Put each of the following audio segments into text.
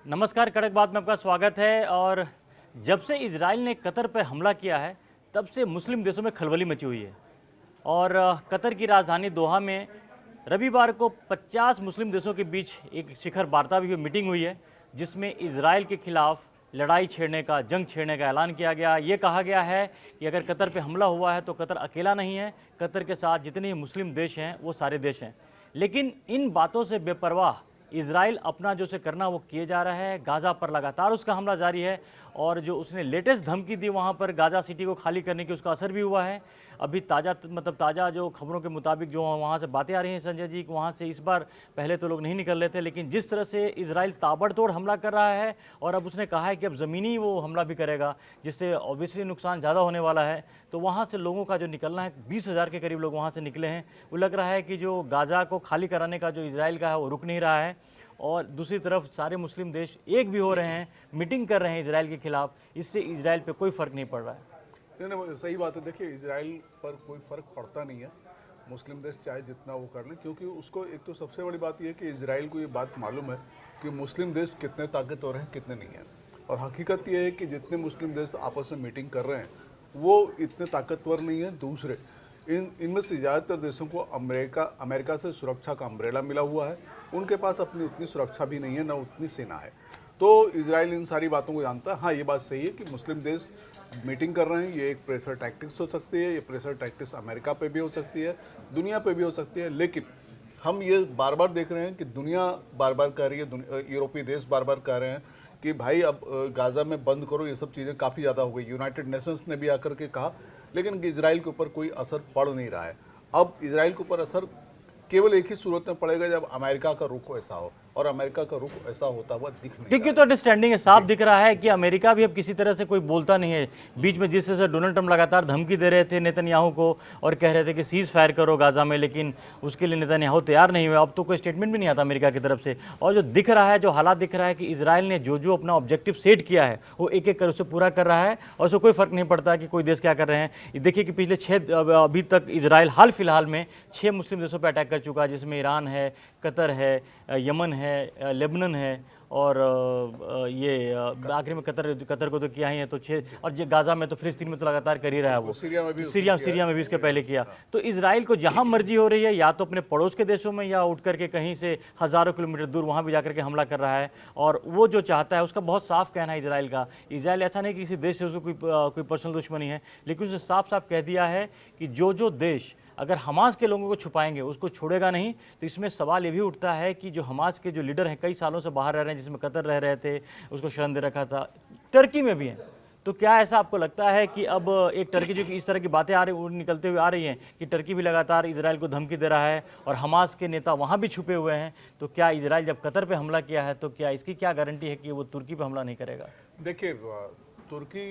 नमस्कार, कड़क बात में आपका स्वागत है। और जब से इजराइल ने कतर पर हमला किया है तब से मुस्लिम देशों में खलबली मची हुई है। और कतर की राजधानी दोहा में रविवार को 50 मुस्लिम देशों के बीच एक शिखर वार्ता भी मीटिंग हुई है, जिसमें इजराइल के खिलाफ लड़ाई छेड़ने का, जंग छेड़ने का ऐलान किया गया। ये कहा गया है कि अगर कतर पे हमला हुआ है तो कतर अकेला नहीं है, कतर के साथ जितने मुस्लिम देश हैं वो सारे देश हैं। लेकिन इन बातों से बेपरवाह इजराइल अपना जो से करना वो किए जा रहा है। गाज़ा पर लगातार उसका हमला जारी है और जो उसने लेटेस्ट धमकी दी वहाँ पर गाज़ा सिटी को खाली करने की, उसका असर भी हुआ है। अभी ताज़ा जो खबरों के मुताबिक जो वहाँ से बातें आ रही हैं संजय जी, वहाँ से इस बार पहले तो लोग नहीं निकल रहे थे, लेकिन जिस तरह से इजराइल ताबड़तोड़ हमला कर रहा है और अब उसने कहा है कि अब ज़मीनी वो हमला भी करेगा, जिससे ऑब्वियसली नुकसान ज़्यादा होने वाला है। तो वहाँ से लोगों का जो निकलना है, 20,000 के करीब लोग वहाँ से निकले हैं। वो लग रहा है कि जो गाज़ा को खाली कराने का जो इजराइल का है वो रुक नहीं रहा है। और दूसरी तरफ सारे मुस्लिम देश एक भी हो रहे हैं, मीटिंग कर रहे हैं इजराइल के खिलाफ। इससे इजराइल पे कोई फ़र्क नहीं पड़ रहा है। नहीं, सही बात है। देखिए, इजराइल पर कोई फ़र्क पड़ता नहीं है, मुस्लिम देश चाहे जितना वो कर लें, क्योंकि उसको एक तो सबसे बड़ी बात यह है कि इजराइल को ये बात मालूम है कि मुस्लिम देश कितने ताकतवर हैं, कितने नहीं हैं। और हकीकत ये है कि जितने मुस्लिम देश आपस में मीटिंग कर रहे हैं वो इतने ताकतवर नहीं हैं। दूसरे इनमें से ज़्यादातर देशों को अमेरिका से सुरक्षा का अम्ब्रेला मिला हुआ है। उनके पास अपनी उतनी सुरक्षा भी नहीं है, ना उतनी सेना है। तो इजराइल इन सारी बातों को जानता है। हाँ, ये बात सही है कि मुस्लिम देश मीटिंग कर रहे हैं। ये एक प्रेशर टैक्टिक्स हो सकती है, ये प्रेशर टैक्टिक्स अमेरिका पे भी हो सकती है, दुनिया पे भी हो सकती है। लेकिन हम ये बार बार देख रहे हैं कि दुनिया बार बार कह रही है, यूरोपीय देश बार बार कह रहे हैं कि भाई अब गाज़ा में बंद करो, ये सब चीज़ें काफ़ी ज़्यादा हो गई। यूनाइटेड नेशंस ने भी आकर के कहा, लेकिन इजराइल के ऊपर कोई असर पड़ नहीं रहा है। अब इजराइल के ऊपर असर केवल एक ही सूरत में पड़ेगा जब अमेरिका का रुख ऐसा हो, और अमेरिका का रुख ऐसा होता हुआ दिख नहीं देखिए, तो अंडरस्टैंडिंग है, साफ दिख रहा है कि अमेरिका भी अब किसी तरह से कोई बोलता नहीं है। बीच में जिस तरह से डोनाल्ड ट्रंप लगातार धमकी दे रहे थे नेतन्याहू को और कह रहे थे कि सीज फायर करो गाज़ा में, लेकिन उसके लिए नेतन्याहू तैयार नहीं हुए। अब तो कोई स्टेटमेंट भी नहीं आता अमेरिका की तरफ से। और जो दिख रहा है, जो हालात दिख रहा है कि इजराइल ने जो अपना ऑब्जेक्टिव सेट किया है वो एक एक कर उसे पूरा कर रहा है, और उससे कोई फर्क नहीं पड़ता कि कोई देश क्या कर रहे हैं। देखिए कि पिछले अभी तक इजराइल हाल फिलहाल में 6 मुस्लिम देशों पर अटैक कर चुका है, जिसमें ईरान है, कतर है, यमन है, लेबनान है, और ये आखिरी में कतर को तो किया ही है। तो 6, और गाज़ा में तो फिलिस्तीन में तो लगातार कर ही रहा है वो। सीरिया में भी इसके पहले किया। तो इजराइल को जहां मर्जी हो रही है, या तो अपने पड़ोस के देशों में, या उठ करके कहीं से हज़ारों किलोमीटर दूर वहां भी जाकर के हमला कर रहा है। और वो जो चाहता है, उसका बहुत साफ कहना है इजराइल का। इजराइल ऐसा नहीं कि किसी देश से उसको कोई पर्सनल दुश्मनी है, लेकिन उसने साफ साफ कह दिया है कि जो देश अगर हमास के लोगों को छुपाएंगे उसको छोड़ेगा नहीं। तो इसमें सवाल ये भी उठता है कि जो हमास के जो लीडर हैं, कई सालों से बाहर रह रहे हैं, जिसमें कतर रह रहे थे, उसको शरण दे रखा था, टर्की में भी हैं। तो क्या ऐसा आपको लगता है कि अब एक टर्की जो कि इस तरह की बातें निकलते हुए आ रही हैं कि टर्की भी लगातार इजराइल को धमकी दे रहा है और हमास के नेता वहाँ भी छुपे हुए हैं, तो क्या इजराइल जब कतर पर हमला किया है तो क्या इसकी क्या गारंटी है कि वो तुर्की पर हमला नहीं करेगा? देखिए, तुर्की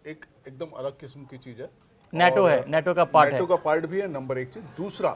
एक एकदम अलग किस्म की चीज़ है। नेटो है, नेटो का पार्ट भी है, नंबर 1 चीज। दूसरा,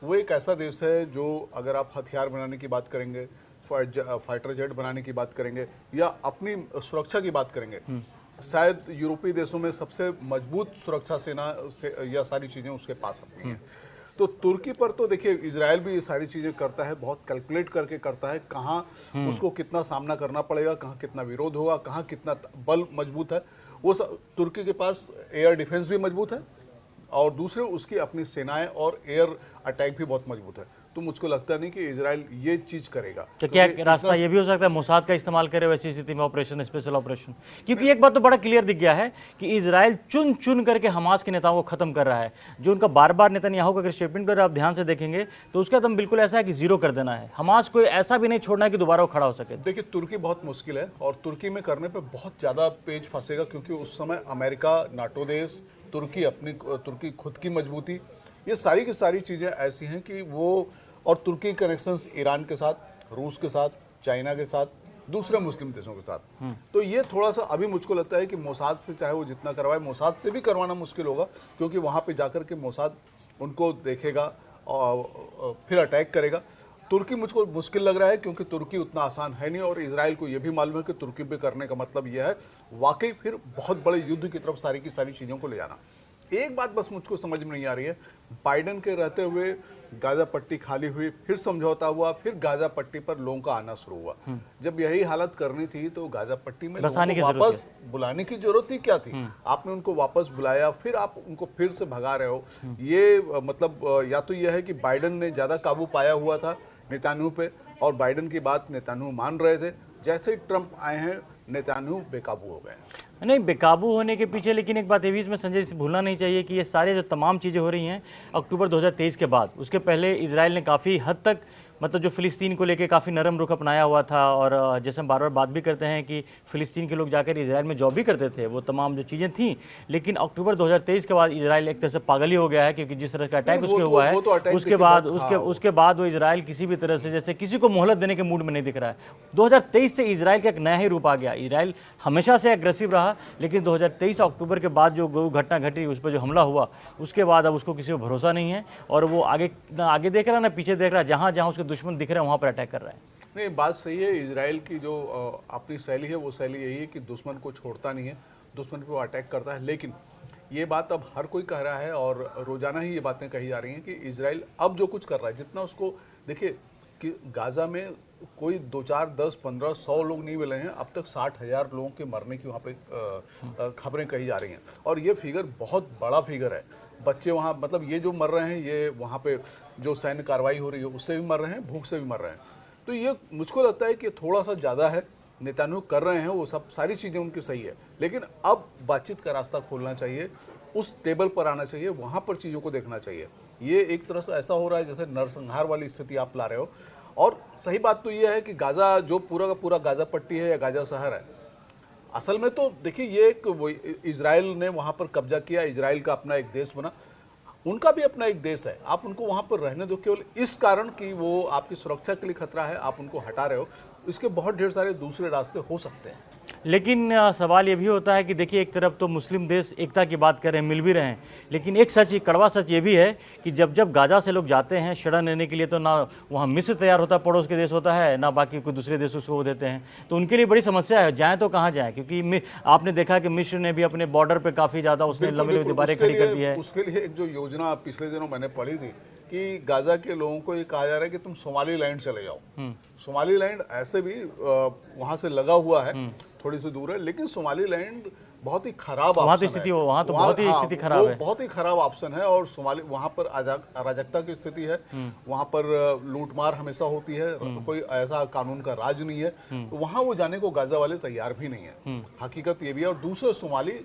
वो एक ऐसा देश है जो अगर आप हथियार बनाने की बात करेंगे, फाइटर जेट बनाने की बात करेंगे, या अपनी सुरक्षा की बात करेंगे, शायद यूरोपीय देशों में सबसे मजबूत सुरक्षा सेना से या सारी चीज़ें उसके पास अपनी हैं। तो तुर्की पर तो देखिए, इजराइल भी ये सारी चीज़ें करता है, बहुत कैलकुलेट करके करता है, कहाँ उसको कितना सामना करना पड़ेगा, कहाँ कितना विरोध होगा, कहाँ कितना बल मजबूत है। वो तुर्की के पास एयर डिफेंस भी मजबूत है, और दूसरे उसकी अपनी सेनाएं और एयर अटैक भी बहुत मजबूत है। तो मुझको लगता नहीं कि इजराइल ये चीज़ करेगा। तो क्या रास्ता ये भी हो सकता है मोसाद का इस्तेमाल करे वैसी स्थिति में, ऑपरेशन, स्पेशल ऑपरेशन? क्योंकि एक बात तो बड़ा क्लियर दिख गया है कि इजराइल चुन चुन करके हमास के नेताओं को खत्म कर रहा है। जो उनका बार बार नेतन्याहू का स्टेटमेंट कर आप ध्यान से देखेंगे तो उसका एकदम बिल्कुल ऐसा है कि जीरो कर देना है। हमास को ऐसा भी नहीं छोड़ना है कि दोबारा वो खड़ा हो सके। देखिए, तुर्की बहुत मुश्किल है, और तुर्की में करने पर बहुत ज़्यादा पेज फंसेगा, क्योंकि उस समय अमेरिका, नाटो देश, तुर्की खुद की मजबूती, ये सारी की सारी चीज़ें ऐसी हैं कि वो, और तुर्की कनेक्शंस ईरान के साथ, रूस के साथ, चाइना के साथ, दूसरे मुस्लिम देशों के साथ। तो ये थोड़ा सा अभी मुझको लगता है कि मोसाद से चाहे वो जितना करवाए, मोसाद से भी करवाना मुश्किल होगा, क्योंकि वहाँ पे जाकर के मोसाद उनको देखेगा और फिर अटैक करेगा। तुर्की मुझको मुश्किल लग रहा है, क्योंकि तुर्की उतना आसान है नहीं, और इजराइल को ये भी मालूम है कि तुर्की पे करने का मतलब यह है वाकई फिर बहुत बड़े युद्ध की तरफ सारी की सारी चीज़ों को ले जाना। एक बात बस मुझको समझ में नहीं आ रही है, बाइडेन के रहते हुए गाजा पट्टी खाली हुई, फिर समझौता हुआ, फिर गाजा पट्टी पर लोगों का आना शुरू हुआ। जब यही हालत करनी थी तो गाजा पट्टी में लोगों को वापस बुलाने की जरूरत ही क्या थी? आपने उनको वापस बुलाया, फिर आप उनको फिर से भगा रहे हो। ये मतलब या तो यह है कि बाइडेन ने ज्यादा काबू पाया हुआ था नेतान्याहू पे और बाइडेन की बात नेतान्याहू मान रहे थे, जैसे ही ट्रंप आए हैं नेतान्याहू बेकाबू हो गए। नहीं, बेकाबू होने के पीछे लेकिन एक बात ये भी इसमें संजय से भूलना नहीं चाहिए कि ये सारे जो तमाम चीज़ें हो रही हैं अक्टूबर 2023 के बाद, उसके पहले इजराइल ने काफ़ी हद तक मतलब जो फ़िलिस्तीन को लेके काफ़ी नरम रुख अपनाया हुआ था। और जैसे हम बार बार बात भी करते हैं कि फ़िलिस्तीन के लोग जाकर इजराइल में जॉब भी करते थे, वो तमाम जो चीज़ें थीं। लेकिन अक्टूबर 2023 के बाद इजराइल एक तरह से पागल ही हो गया है, क्योंकि जिस तरह का अटैक उसके हुआ है उसके बाद वो इजराइल किसी भी तरह से जैसे किसी को मोहलत देने के मूड में नहीं दिख रहा है। 2023 से इजराइल का एक नया ही रूप आ गया। इजराइल हमेशा से एग्रेसिव रहा, लेकिन 2023 अक्टूबर के बाद जो घटना घटी, उस पर जो हमला हुआ, उसके बाद अब उसको किसी को भरोसा नहीं है और वो आगे देख रहा है ना पीछे देख रहा है। जहाँ जहाँ उसके दुश्मन दिख रहे हैं वहाँ पर अटैक कर रहा है। नहीं, बात सही है। इजराइल की जो अपनी शैली है वो शैली यही है कि दुश्मन को छोड़ता नहीं है, दुश्मन पे वो अटैक करता है। लेकिन ये बात अब हर कोई कह रहा है और रोजाना ही ये बातें कही जा रही हैं कि इजराइल अब जो कुछ कर रहा है, जितना उसको देखिए कि गाजा में कोई 2, 4, 10, 15, 100 लोग नहीं मिले हैं, अब तक 60,000 लोगों के मरने की वहाँ पे खबरें कही जा रही हैं और ये फिगर बहुत बड़ा फिगर है। बच्चे वहाँ मतलब ये जो मर रहे हैं, ये वहाँ पे जो सैन्य कार्रवाई हो रही है उससे भी मर रहे हैं, भूख से भी मर रहे हैं। तो ये मुझको लगता है कि थोड़ा सा ज़्यादा है। नेतान्याहू कर रहे हैं, वो सब सारी चीज़ें उनकी सही है, लेकिन अब बातचीत का रास्ता खोलना चाहिए, उस टेबल पर आना चाहिए, वहाँ पर चीज़ों को देखना चाहिए। ये एक तरह से ऐसा हो रहा है जैसे नरसंहार वाली स्थिति आप ला रहे हो। और सही बात तो ये है कि गाजा जो पूरा का पूरा गाजा पट्टी है या गाजा शहर है, असल में तो देखिए ये एक इजराइल ने वहाँ पर कब्जा किया, इजराइल का अपना एक देश बना, उनका भी अपना एक देश है। आप उनको वहाँ पर रहने दो केवल इस कारण कि वो आपकी सुरक्षा के लिए खतरा है, आप उनको हटा रहे हो। इसके बहुत ढेर सारे दूसरे रास्ते हो सकते हैं। लेकिन सवाल ये भी होता है कि देखिए एक तरफ तो मुस्लिम देश एकता की बात कर रहे हैं, मिल भी रहे हैं, लेकिन एक सच, कड़वा सच ये भी है कि जब गाजा से लोग जाते हैं शरण लेने के लिए, तो ना वहाँ मिस्र तैयार होता, पड़ोस के देश होता है, ना बाकी कोई दूसरे देश उसको देते हैं। तो उनके लिए बड़ी समस्या है, जाएँ तो कहाँ जाएँ, क्योंकि आपने देखा कि मिस्र ने भी अपने बॉर्डर पर काफ़ी ज़्यादा उसने लंबी दीवारें खड़ी कर दी है। उसके लिए एक जो योजना पिछले दिनों मैंने पढ़ी थी कि गाजा के लोगों को ये कहा जा रहा है कि तुम सोमालीलैंड चले जाओ। सोमालीलैंड ऐसे भी वहाँ से लगा हुआ है, थोड़ी सी दूर है, लेकिन सोमालीलैंड बहुत ही खराब ऑप्शन है। वहाँ तो बहुत ही स्थिति खराब है, बहुत ही खराब ऑप्शन है। और सोमाली वहाँ पर अराजकता की स्थिति है, वहाँ पर लूटमार हमेशा होती है, कोई ऐसा कानून का राज नहीं है। तो वहाँ वो जाने को गाजा वाले तैयार भी नहीं है। हकीकत ये भी है। और दूसरे सोमाली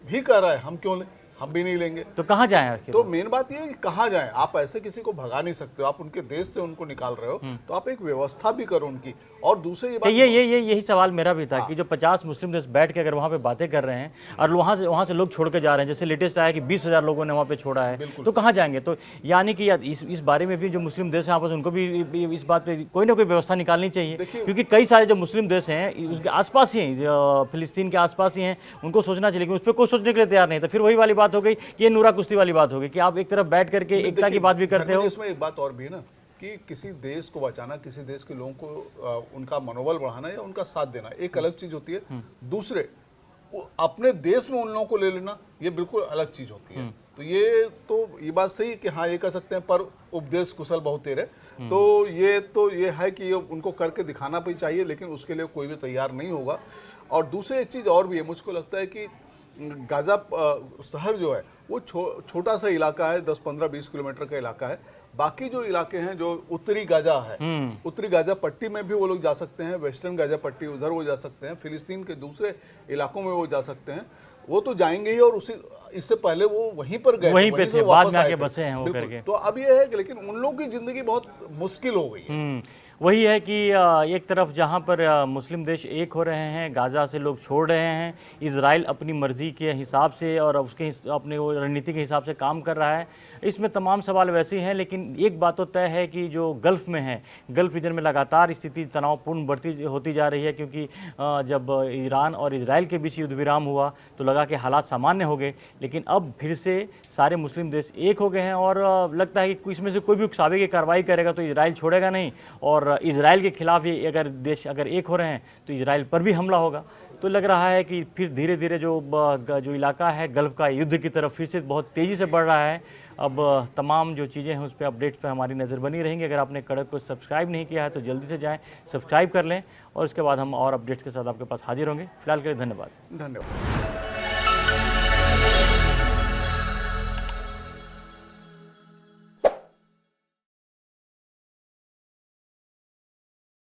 भी कह रहा है हम क्यों लें, हम भी नहीं लेंगे। तो कहाँ जाएं आखिर? तो मेन बात ये है कि कहाँ जाएं। आप ऐसे किसी को भगा नहीं सकते हो, आप उनके देश से उनको निकाल रहे हो, तो आप एक व्यवस्था भी करो उनकी। और दूसरी ये बात, यही सवाल मेरा भी था कि जो 50 मुस्लिम देश बैठ के अगर वहाँ पे बातें कर रहे हैं और वहाँ से लोग छोड़ के जा रहे हैं, जैसे लेटेस्ट आया कि 20,000 लोगों ने वहाँ पे छोड़ा है, तो कहाँ जाएंगे? तो यानी कि इस बारे में भी जो मुस्लिम देश हैं आपस उनको भी इस बात पे कोई ना कोई व्यवस्था निकालनी चाहिए, क्योंकि कई सारे जो मुस्लिम देश हैं उसके आसपास ही हैं, फिलिस्तीन के आसपास ही हैं, उनको सोचना चाहिए, लेकिन उस पर कोई सोचने के लिए तैयार नहीं। तो फिर वही वाली बात हो गई, ये नूरा कुश्ती वाली बात हो गई कि आप एक तरफ बैठ करके एकता की बात भी करते हो। इसमें एक बात और भी है ना कि किसी देश को बचाना, किसी देश के लोगों को उनका मनोबल बढ़ाना या उनका साथ देना एक अलग चीज होती है। दूसरे अपने देश में उन लोगों को ले लेना ये बिल्कुल अलग चीज होती है। तो ये बात सही है कि हाँ ये कह सकते हैं, पर उपदेश कुशल बहुत तेरे। तो ये है कि उनको करके दिखाना भी चाहिए, लेकिन उसके लिए कोई भी तैयार नहीं होगा। और दूसरी एक चीज और भी है, मुझको लगता है कि गाजा शहर जो है वो छोटा सा इलाका है, 10, 15, 20 किलोमीटर का इलाका है। बाकी जो इलाके हैं जो उत्तरी गाजा है, उत्तरी गाजा पट्टी में भी वो लोग जा सकते हैं, वेस्टर्न गाजा पट्टी उधर वो जा सकते हैं, फिलिस्तीन के दूसरे इलाकों में वो जा सकते हैं, वो तो जाएंगे ही। और इससे पहले वो वहीं पर गए, वहीं पे थे, बाद में आके बसे हैं वो करके। तो अब ये है कि लेकिन उन लोगों की जिंदगी बहुत मुश्किल हो गई है। वही है कि एक तरफ जहाँ पर मुस्लिम देश एक हो रहे हैं, गाजा से लोग छोड़ रहे हैं, इजराइल अपनी मर्जी के हिसाब से और उसके अपने वो रणनीति के हिसाब से काम कर रहा है। इसमें तमाम सवाल वैसे ही हैं, लेकिन एक बात तो तय है कि जो गल्फ़ में है, गल्फ़ रीजन में लगातार स्थिति तनावपूर्ण बढ़ती होती जा रही है, क्योंकि जब ईरान और इजराइल के बीच युद्ध विराम हुआ तो लगा कि हालात सामान्य हो गए, लेकिन अब फिर से सारे मुस्लिम देश एक हो गए हैं और लगता है कि इसमें से कोई भी उकसावे की कार्रवाई करेगा तो इजराइल छोड़ेगा नहीं, और इजराइल के खिलाफ ये अगर देश अगर एक हो रहे हैं तो इजराइल पर भी हमला होगा। तो लग रहा है कि फिर धीरे धीरे जो इलाका है गल्फ़ का युद्ध की तरफ फिर से बहुत तेज़ी से बढ़ रहा है। अब तमाम जो चीज़ें हैं उस पर अपडेट्स पर हमारी नज़र बनी रहेंगी। अगर आपने कड़क को सब्सक्राइब नहीं किया है तो जल्दी से जाएँ, सब्सक्राइब कर लें और उसके बाद हम और अपडेट्स के साथ आपके पास हाजिर होंगे। फिलहाल के लिए धन्यवाद। धन्यवाद।